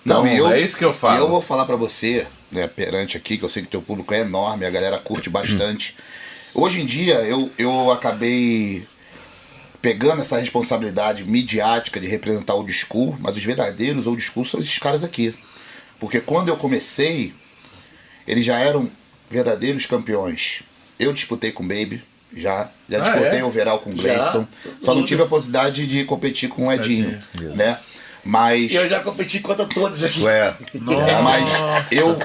Então, Não, é isso que eu falo. Eu vou falar pra você, né, perante aqui, que eu sei que teu público é enorme, a galera curte bastante. Hoje em dia, eu acabei pegando essa responsabilidade midiática de representar o old school, mas os verdadeiros old school são esses caras aqui. Porque quando eu comecei, eles já eram verdadeiros campeões. Eu disputei com o Baby, já disputei overall com o Gleison. Só não tive a oportunidade de competir com o Edinho, né? Mas eu já competi contra todos aqui. mas eu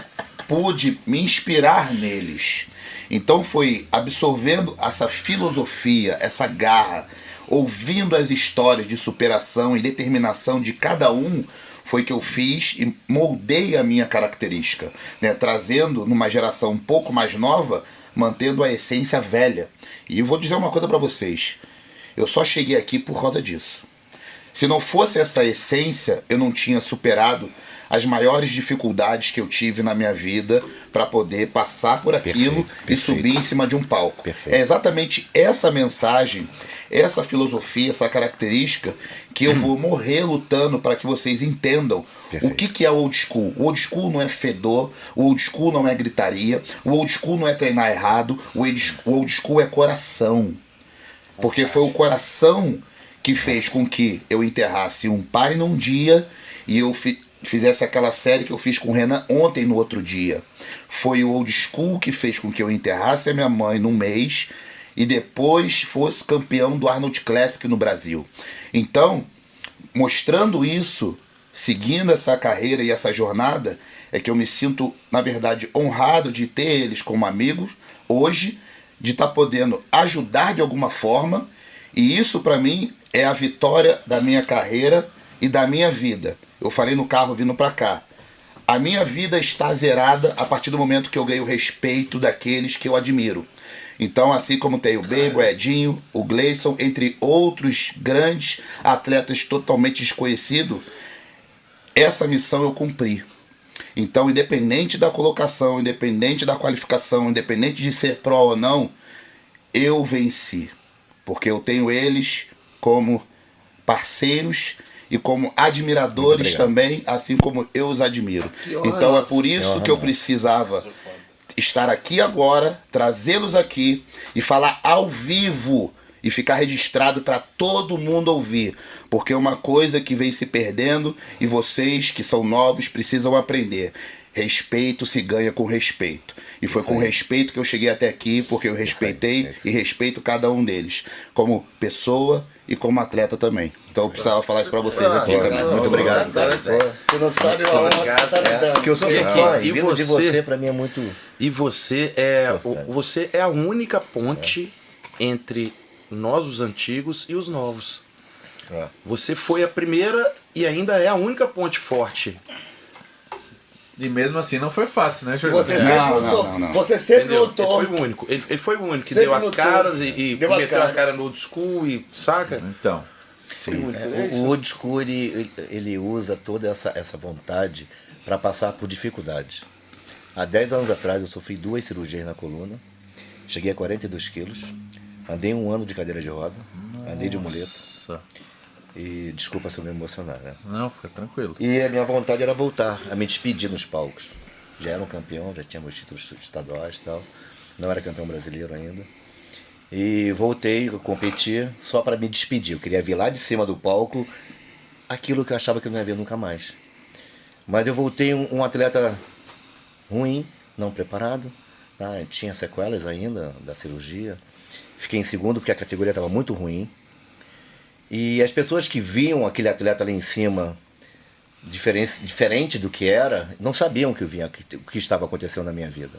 pude me inspirar neles. Então foi absorvendo essa filosofia, essa garra, ouvindo as histórias de superação e determinação de cada um, foi que eu fiz e moldei a minha característica, né? Trazendo numa geração um pouco mais nova, mantendo a essência velha. E eu vou dizer uma coisa pra vocês, eu só cheguei aqui por causa disso. Se não fosse essa essência, eu não tinha superado as maiores dificuldades que eu tive na minha vida para poder passar por aquilo e subir em cima de um palco. É exatamente essa mensagem, essa filosofia, essa característica que eu vou morrer lutando para que vocês entendam o que é old school. O old school não é fedor, o old school não é gritaria, o old school não é treinar errado, o old school é coração. Porque foi o coração que fez com que eu enterrasse um pai num dia e eu fizesse aquela série que eu fiz com o Renan ontem no outro dia. Foi o old school que fez com que eu enterrasse a minha mãe num mês e depois fosse campeão do Arnold Classic no Brasil. Então, mostrando isso, seguindo essa carreira e essa jornada, é que eu me sinto, na verdade, honrado de ter eles como amigos hoje, de estar podendo ajudar de alguma forma, e isso para mim é a vitória da minha carreira e da minha vida. Eu falei no carro vindo para cá. A minha vida está zerada a partir do momento que eu ganhei o respeito daqueles que eu admiro. Então, assim como tem o Baby, o Edinho, o Gleison, entre outros grandes atletas totalmente desconhecidos, essa missão eu cumpri. Então, independente da colocação, independente da qualificação, independente de ser pró ou não, eu venci. Porque eu tenho eles como parceiros e como admiradores também, assim como eu os admiro. Então é por isso que eu precisava estar aqui agora, trazê-los aqui e falar ao vivo e ficar registrado para todo mundo ouvir. Porque é uma coisa que vem se perdendo e vocês que são novos precisam aprender. Respeito se ganha com respeito. E foi com respeito que eu cheguei até aqui, porque eu respeitei e respeito cada um deles, como pessoa e como atleta também. Então eu precisava falar isso pra vocês aqui também. Muito obrigado. Você não sabe a honra que você tá me dando. Porque eu sou seu fã, e vindo de você pra mim é muito... E você é a única ponte entre nós, os antigos, e os novos. Você foi a primeira e ainda é a única ponte forte. E mesmo assim não foi fácil, né, Jordão? Você sempre lutou. Você sempre lutou. Ele foi o único. Ele foi o único que Sempre deu as lutou. caras e Deu a meteu cara. a cara no old school e saca? Então, O old school ele usa toda essa vontade para passar por dificuldades. Há 10 anos atrás eu sofri 2 cirurgias na coluna, cheguei a 42 quilos, andei 1 ano de cadeira de roda, andei de muleta. nossa. E desculpa se eu me emocionar, né? Não, fica tranquilo. E a minha vontade era voltar, a me despedir nos palcos. Já era um campeão, já tinha meus títulos estaduais e tal. Não era campeão brasileiro ainda. E voltei a competir só para me despedir. Eu queria vir lá de cima do palco aquilo que eu achava que eu não ia ver nunca mais. Mas eu voltei um atleta ruim, não preparado. Tá? Tinha sequelas ainda da cirurgia. Fiquei em segundo porque a categoria estava muito ruim. E as pessoas que viam aquele atleta lá em cima diferente do que era, não sabiam o que estava acontecendo na minha vida.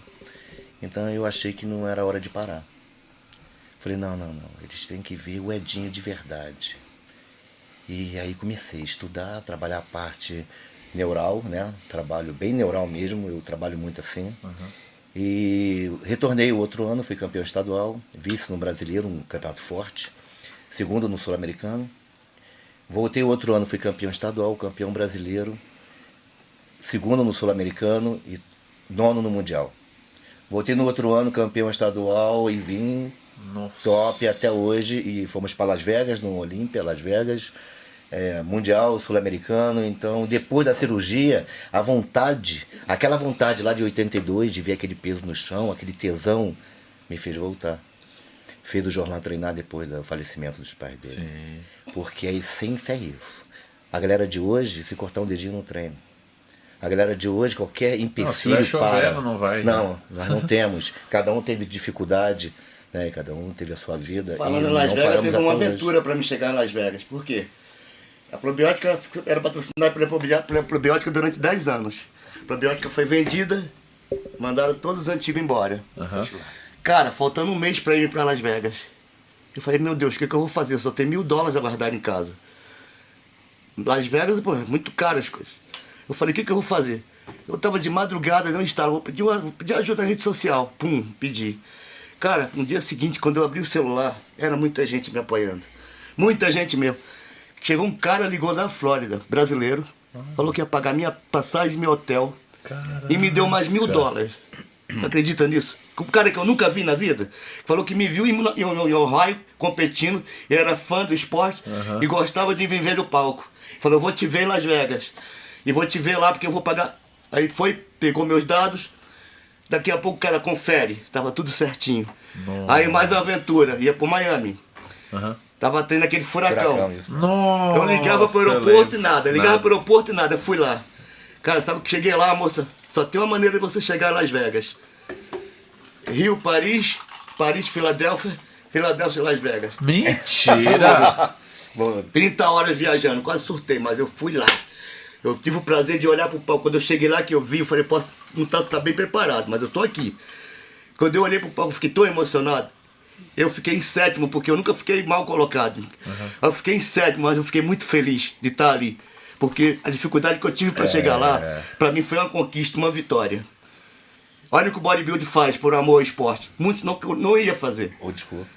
Então eu achei que não era hora de parar. Falei, não, eles têm que ver o Edinho de verdade. E aí comecei a estudar, trabalhar a parte neural, né? Trabalho bem neural mesmo, eu trabalho muito assim. E retornei o outro ano, fui campeão estadual, vice no brasileiro, um campeonato forte. Segundo no sul-americano. Voltei o outro ano, fui campeão estadual, campeão brasileiro, segundo no sul-americano e 9º no mundial. Voltei no outro ano, campeão estadual e vim top até hoje. E fomos para Las Vegas, no Olímpia, Las Vegas. mundial, sul-americano. Então, depois da cirurgia, aquela vontade lá de 82 de ver aquele peso no chão, aquele tesão, me fez voltar. Fez o Jornal treinar depois do falecimento dos pais dele. Sim. Porque a essência é isso. A galera de hoje, se cortar um dedinho no treino. A galera de hoje, qualquer empecilho para. Não vai. Não, nós não temos. Cada um teve dificuldade, né? Cada um teve a sua vida. Falando em Las Vegas, teve uma aventura para me chegar em Las Vegas. Por quê? A probiótica era patrocinada pela probiótica durante 10 anos. A probiótica foi vendida, mandaram todos os antigos embora. Cara, faltando um mês para ir para Las Vegas. Eu falei, meu Deus, o que eu vou fazer? Eu só tenho $1.000 a guardar em casa. Las Vegas, pô, muito caro as coisas. Eu falei, o que eu vou fazer? Eu tava de madrugada, não estava, vou pedir ajuda na rede social. Pum, pedi. Cara, no dia seguinte, quando eu abri o celular, era muita gente me apoiando. Muita gente mesmo. Chegou um cara, ligou da Flórida, brasileiro, falou que ia pagar minha passagem e meu hotel. Caramba. E me deu mais $1.000. Acredita nisso? Um cara que eu nunca vi na vida, falou que me viu em Ohio competindo, e era fã do esporte e gostava de me ver no palco. Falou, eu vou te ver em Las Vegas. E vou te ver lá porque eu vou pagar. Aí foi, pegou meus dados. Daqui a pouco o cara confere. Tava tudo certinho. Nossa. Aí mais uma aventura. Ia pro Miami. Tava tendo aquele furacão. Nossa, eu ligava pro aeroporto e nada. Ligava pro aeroporto e nada. Eu fui lá. Cara, sabe que cheguei lá, moça? Só tem uma maneira de você chegar em Las Vegas. Rio, Paris, Filadélfia, Filadélfia e Las Vegas. Mentira! 30 horas viajando. Quase surtei, mas eu fui lá. Eu tive o prazer de olhar pro palco. Quando eu cheguei lá, que eu vi, eu falei, posso não estar bem preparado, mas eu tô aqui. Quando eu olhei pro palco, eu fiquei tão emocionado. Eu fiquei em sétimo, porque eu nunca fiquei mal colocado. Eu fiquei em sétimo, mas eu fiquei muito feliz de estar ali. Porque a dificuldade que eu tive para chegar lá, para mim foi uma conquista, uma vitória. Olha o que o bodybuilding faz por amor ao esporte. Muitos não ia fazer. Old school.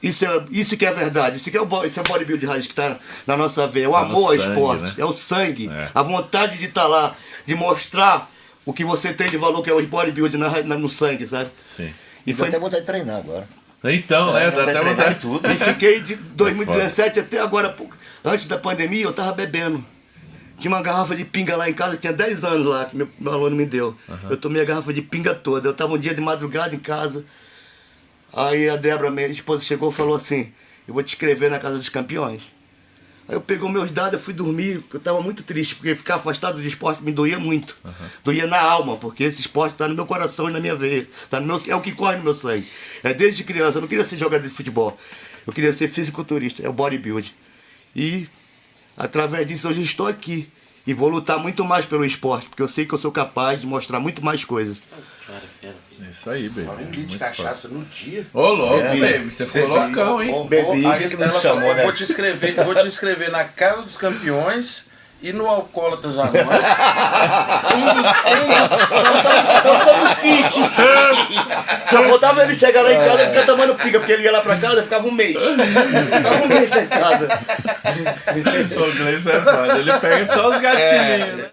Isso que é verdade. Isso é o bodybuilding raiz que está na nossa veia. É o amor ao esporte. Né? É o sangue. A vontade de estar lá. De mostrar o que você tem de valor, que é o bodybuilding no sangue, sabe? Sim. E foi até vontade de treinar agora. Então, dá até vontade de tudo. E fiquei de 2017 até agora, antes da pandemia, eu tava bebendo. Tinha uma garrafa de pinga lá em casa, tinha 10 anos lá, que meu aluno me deu. Eu tomei a garrafa de pinga toda. Eu tava um dia de madrugada em casa. Aí a Débora, minha esposa, chegou e falou assim, eu vou te escrever na Casa dos Campeões. Aí eu peguei meus dados, eu fui dormir, porque eu tava muito triste, porque ficar afastado do esporte me doía muito. Doía na alma, porque esse esporte tá no meu coração e na minha veia. É o que corre no meu sangue. É desde criança, eu não queria ser jogador de futebol. Eu queria ser fisiculturista, é o bodybuilding. E através disso hoje eu estou aqui. E vou lutar muito mais pelo esporte, porque eu sei que eu sou capaz de mostrar muito mais coisas. Isso aí, baby. Um litro de cachaça no dia. Ô, louco, baby. Você foi loucão, hein? Bebi. Aí ela falou, vou te inscrever na Casa dos Campeões e no Alcoólatras Anônimos. Nós somos kit. Só faltava ele chegar lá em casa e ficar tomando pinga, porque ele ia lá pra casa e ficava um mês. Ficava um mês em casa. O Gleice é foda. Ele pega só os gatinhos, né?